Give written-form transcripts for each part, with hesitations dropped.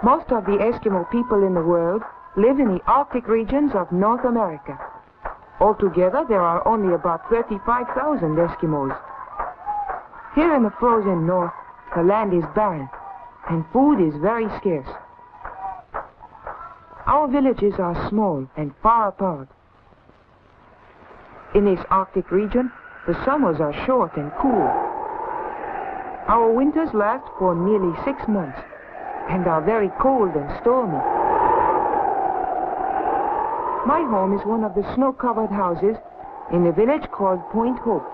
Most of the Eskimo people in the world live in the Arctic regions of North America. Altogether, there are only about 35,000 Eskimos. Here in the frozen north, the land is barren, and food is very scarce. Our villages are small and far apart. In this Arctic region, the summers are short and cool. Our winters last for nearly 6 months and are very cold and stormy. My home is one of the snow-covered houses in a village called Point Hope.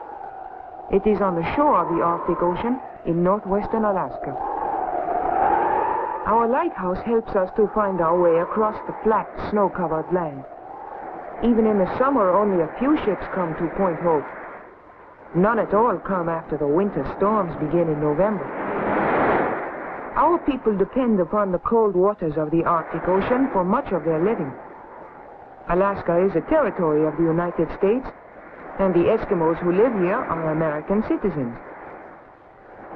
It is on the shore of the Arctic Ocean in northwestern Alaska. Our lighthouse helps us to find our way across the flat, snow-covered land. Even in the summer, only a few ships come to Point Hope. None at all come after the winter storms begin in November. Our people depend upon the cold waters of the Arctic Ocean for much of their living. Alaska is a territory of the United States, and the Eskimos who live here are American citizens.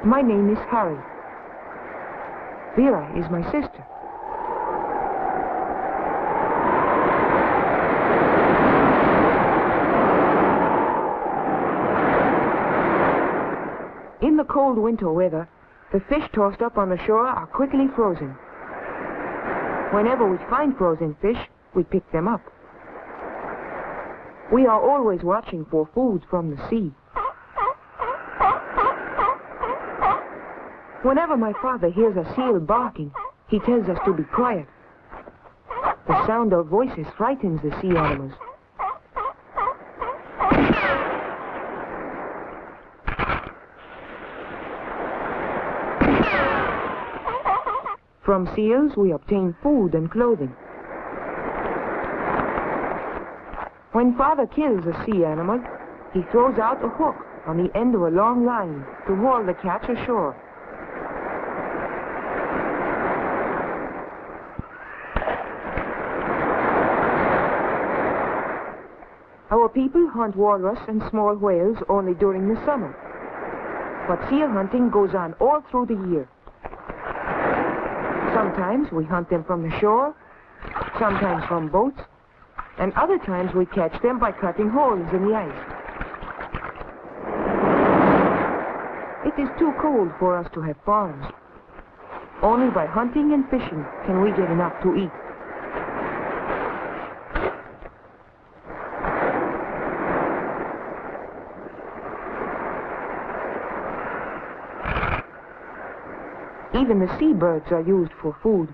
My name is Harry. Vera is my sister. In the cold winter weather, the fish tossed up on the shore are quickly frozen. Whenever we find frozen fish, we pick them up. We are always watching for food from the sea. Whenever my father hears a seal barking, he tells us to be quiet. The sound of voices frightens the sea animals. From seals, we obtain food and clothing. When Father kills a sea animal, he throws out a hook on the end of a long line to haul the catch ashore. Our people hunt walrus and small whales only during the summer, but seal hunting goes on all through the year. Sometimes we hunt them from the shore, sometimes from boats, and other times we catch them by cutting holes in the ice. It is too cold for us to have farms. Only by hunting and fishing can we get enough to eat. Even the seabirds are used for food.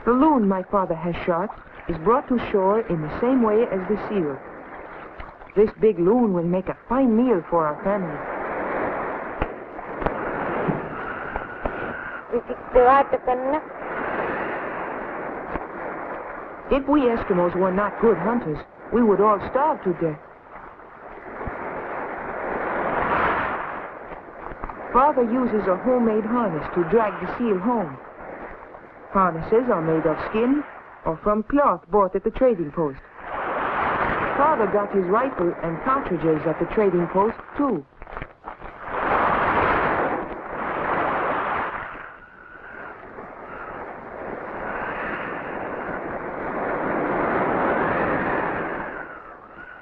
The loon my father has shot is brought to shore in the same way as the seal. This big loon will make a fine meal for our family. If we Eskimos were not good hunters, we would all starve to death. Father uses a homemade harness to drag the seal home. Harnesses are made of skin or from cloth bought at the trading post. Father got his rifle and cartridges at the trading post, too.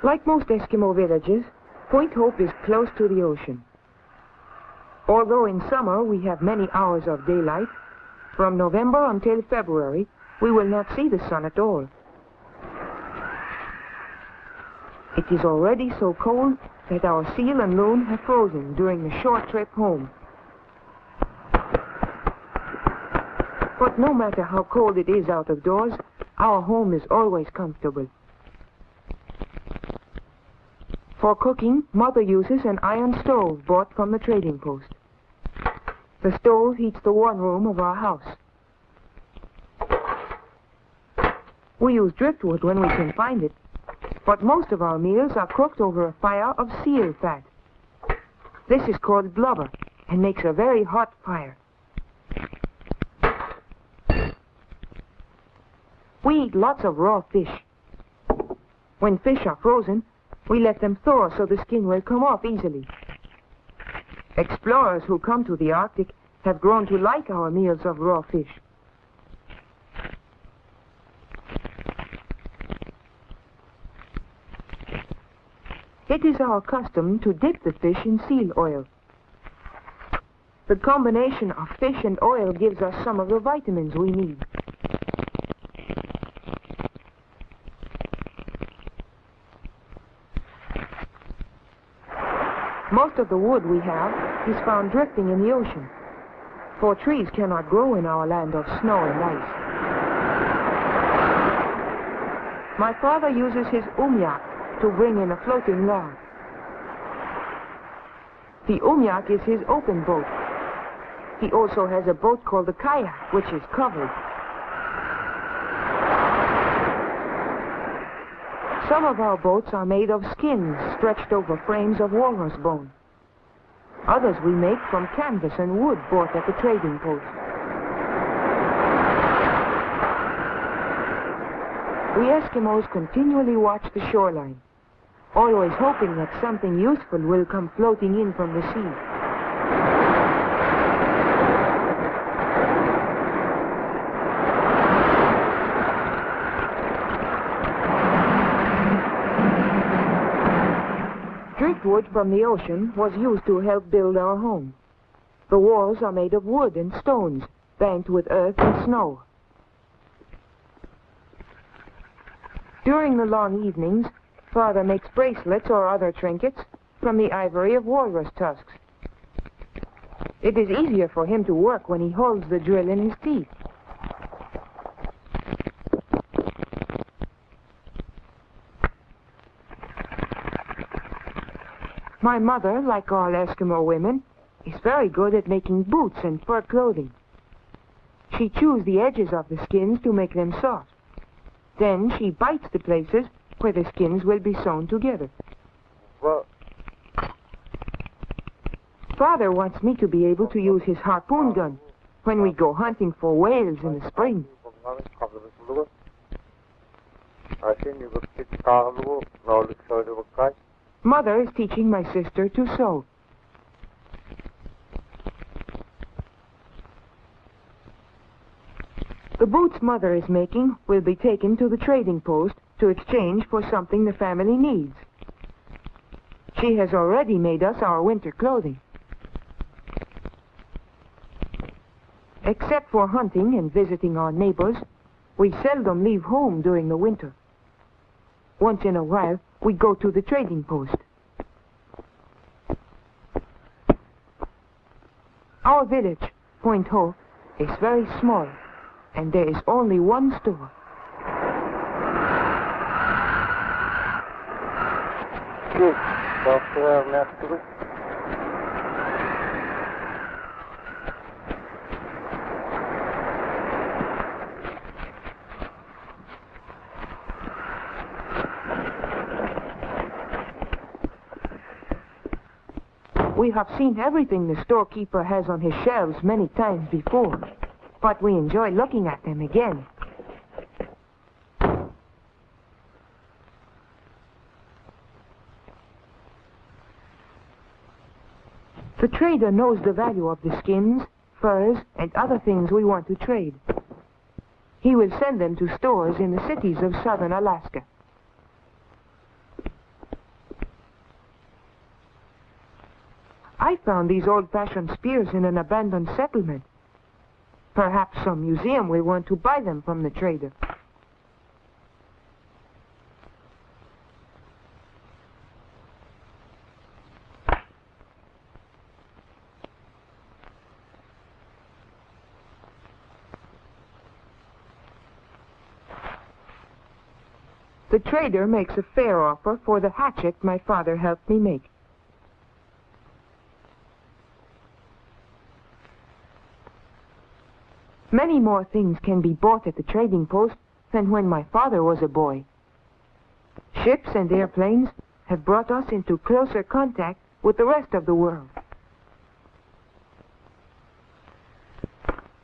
Like most Eskimo villages, Point Hope is close to the ocean. Although in summer we have many hours of daylight, from November until February, we will not see the sun at all. It is already so cold that our seal and loon have frozen during the short trip home. But no matter how cold it is out of doors, our home is always comfortable. For cooking, Mother uses an iron stove bought from the trading post. The stove heats the one room of our house. We use driftwood when we can find it, but most of our meals are cooked over a fire of seal fat. This is called blubber and makes a very hot fire. We eat lots of raw fish. When fish are frozen, we let them thaw so the skin will come off easily. Explorers who come to the Arctic have grown to like our meals of raw fish. It is our custom to dip the fish in seal oil. The combination of fish and oil gives us some of the vitamins we need. Most of the wood we have is found drifting in the ocean, for trees cannot grow in our land of snow and ice. My father uses his umyak to bring in a floating log. The umyak is his open boat. He also has a boat called the kayak, which is covered. Some of our boats are made of skins stretched over frames of walrus bone. Others we make from canvas and wood bought at the trading post. We Eskimos continually watch the shoreline, always hoping that something useful will come floating in from the sea. Driftwood from the ocean was used to help build our home. The walls are made of wood and stones, banked with earth and snow. During the long evenings, Father makes bracelets or other trinkets from the ivory of walrus tusks. It is easier for him to work when he holds the drill in his teeth. My mother, like all Eskimo women, is very good at making boots and fur clothing. She chews the edges of the skins to make them soft. Then she bites the places where the skins will be sewn together. Well, Father wants me to be able to use his harpoon gun when we go hunting for whales in the spring. Mother is teaching my sister to sew. The boots Mother is making will be taken to the trading post to exchange for something the family needs. She has already made us our winter clothing. Except for hunting and visiting our neighbors, we seldom leave home during the winter. Once in a while, we go to the trading post. Our village, Point Hope, is very small, and there is only one store. We have seen everything the storekeeper has on his shelves many times before, but we enjoy looking at them again. The trader knows the value of the skins, furs, and other things we want to trade. He will send them to stores in the cities of southern Alaska. I found these old-fashioned spears in an abandoned settlement. Perhaps some museum will want to buy them from the trader. The trader makes a fair offer for the hatchet my father helped me make. Many more things can be bought at the trading post than when my father was a boy. Ships and airplanes have brought us into closer contact with the rest of the world.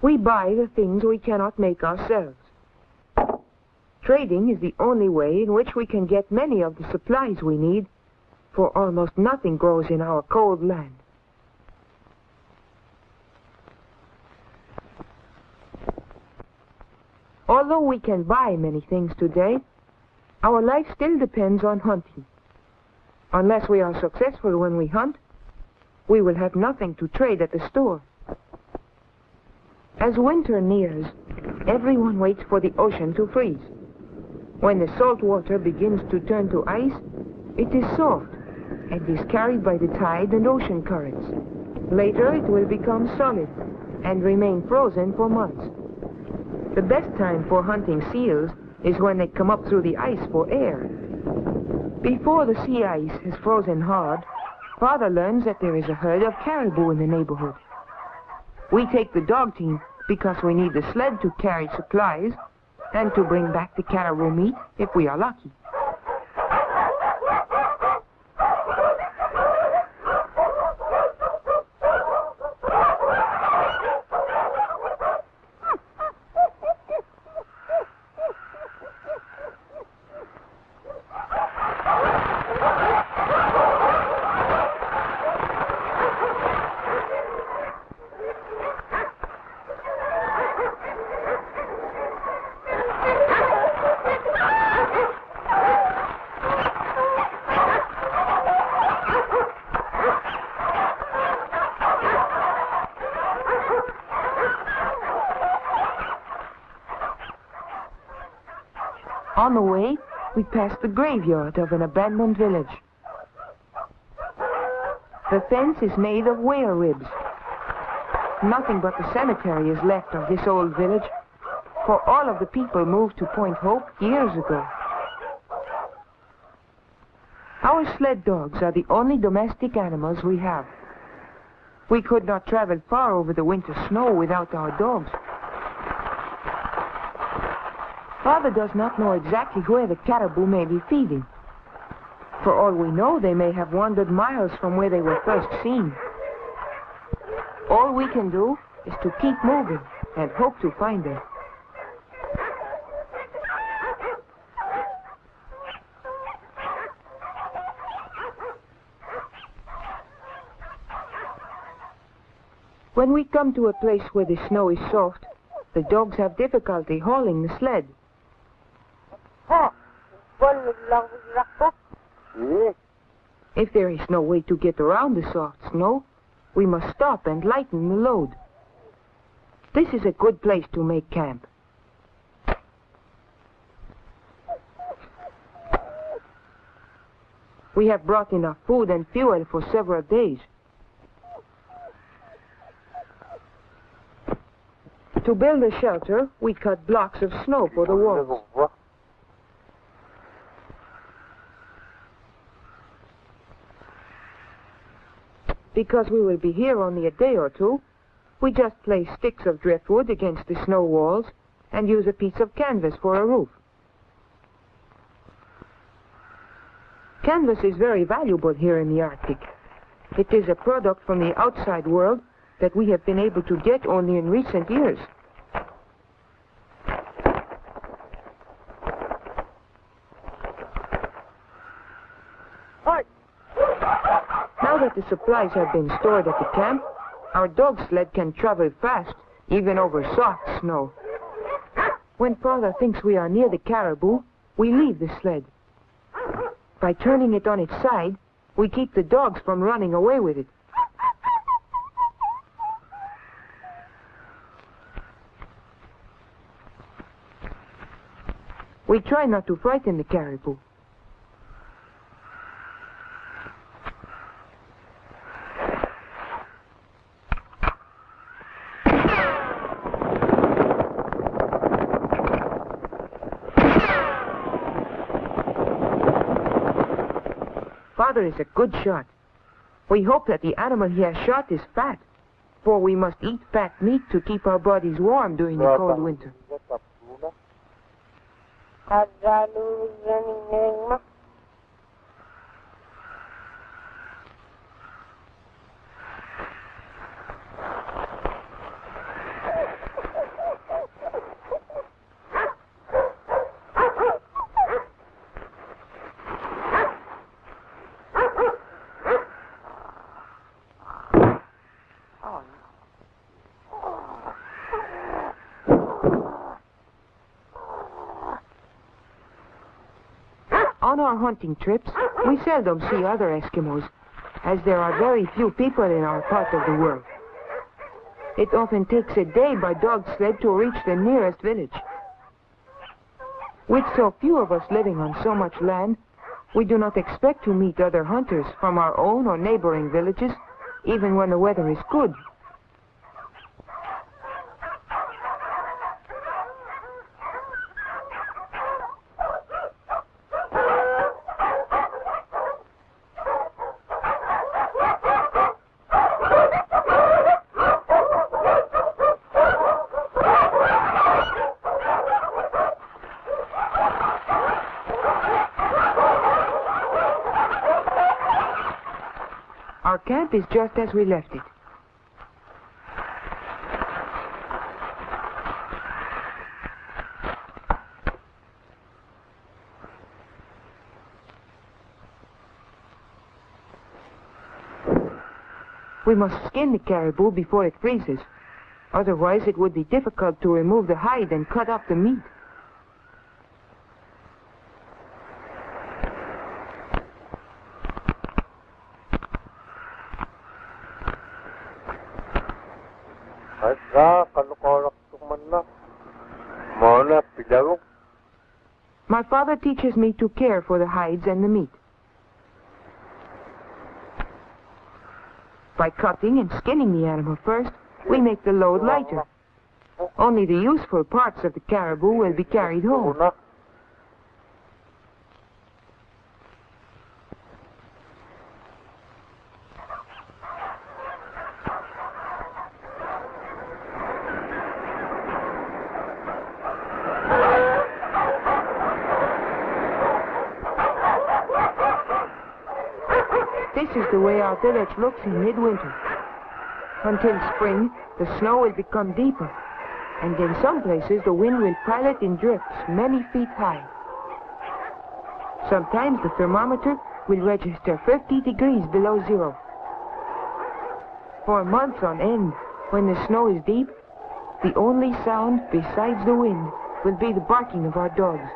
We buy the things we cannot make ourselves. Trading is the only way in which we can get many of the supplies we need, for almost nothing grows in our cold land. Although we can buy many things today, our life still depends on hunting. Unless we are successful when we hunt, we will have nothing to trade at the store. As winter nears, everyone waits for the ocean to freeze. When the salt water begins to turn to ice, it is soft and is carried by the tide and ocean currents. Later it will become solid and remain frozen for months. The best time for hunting seals is when they come up through the ice for air. Before the sea ice has frozen hard, Father learns that there is a herd of caribou in the neighborhood. We take the dog team because we need the sled to carry supplies and to bring back the caribou meat if we are lucky. On the way, we pass the graveyard of an abandoned village. The fence is made of whale ribs. Nothing but the cemetery is left of this old village, for all of the people moved to Point Hope years ago. Our sled dogs are the only domestic animals we have. We could not travel far over the winter snow without our dogs. Father does not know exactly where the caribou may be feeding. For all we know, they may have wandered miles from where they were first seen. All we can do is to keep moving and hope to find them. When we come to a place where the snow is soft, the dogs have difficulty hauling the sled. If there is no way to get around the soft snow, we must stop and lighten the load. This is a good place to make camp. We have brought enough food and fuel for several days. To build a shelter, we cut blocks of snow for the walls. Because we will be here only a day or two, we just place sticks of driftwood against the snow walls and use a piece of canvas for a roof. Canvas is very valuable here in the Arctic. It is a product from the outside world that we have been able to get only in recent years. Now that the supplies have been stored at the camp, our dog sled can travel fast, even over soft snow. When Father thinks we are near the caribou, we leave the sled. By turning it on its side, we keep the dogs from running away with it. We try not to frighten the caribou. Father is a good shot. We hope that the animal he has shot is fat, for we must eat fat meat to keep our bodies warm during the cold winter. On our hunting trips, we seldom see other Eskimos, as there are very few people in our part of the world. It often takes a day by dog sled to reach the nearest village. With so few of us living on so much land, we do not expect to meet other hunters from our own or neighboring villages, even when the weather is good. Our camp is just as we left it. We must skin the caribou before it freezes. Otherwise, it would be difficult to remove the hide and cut up the meat. My father teaches me to care for the hides and the meat. By cutting and skinning the animal first, we make the load lighter. Only the useful parts of the caribou will be carried home. This is the way our village looks in midwinter. Until spring, the snow will become deeper, and in some places the wind will pile it in drifts many feet high. Sometimes the thermometer will register 50 degrees below zero. For months on end, when the snow is deep, the only sound besides the wind will be the barking of our dogs.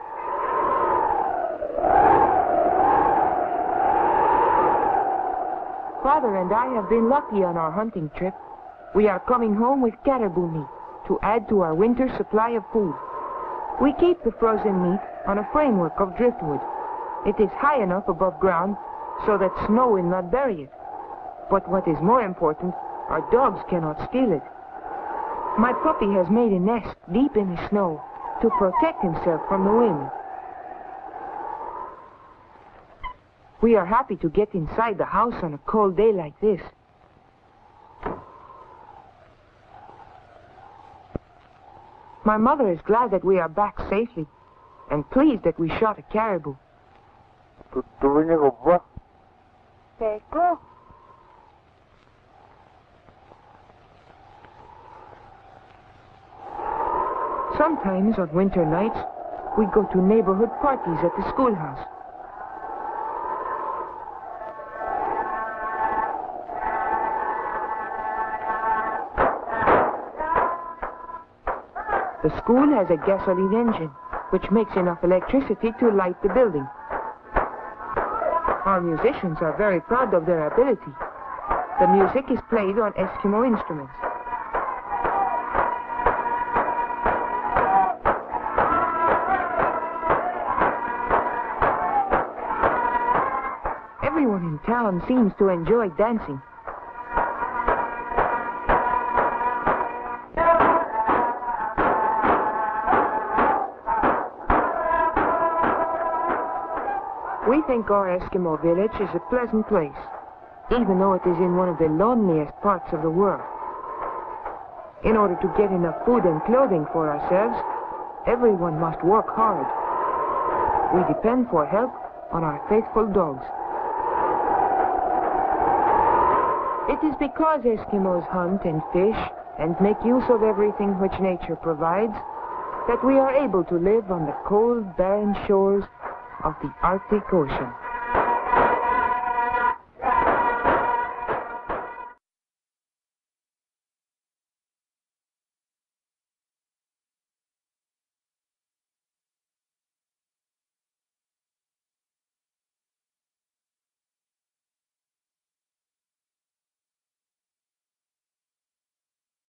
Father and I have been lucky on our hunting trip. We are coming home with caribou meat to add to our winter supply of food. We keep the frozen meat on a framework of driftwood. It is high enough above ground so that snow will not bury it. But what is more important, our dogs cannot steal it. My puppy has made a nest deep in the snow to protect himself from the wind. We are happy to get inside the house on a cold day like this. My mother is glad that we are back safely and pleased that we shot a caribou. Sometimes on winter nights, we go to neighborhood parties at the schoolhouse. The school has a gasoline engine, which makes enough electricity to light the building. Our musicians are very proud of their ability. The music is played on Eskimo instruments. Everyone in town seems to enjoy dancing. We think our Eskimo village is a pleasant place, even though it is in one of the loneliest parts of the world. In order to get enough food and clothing for ourselves, everyone must work hard. We depend for help on our faithful dogs. It is because Eskimos hunt and fish and make use of everything which nature provides that we are able to live on the cold, barren shores of the Arctic Ocean.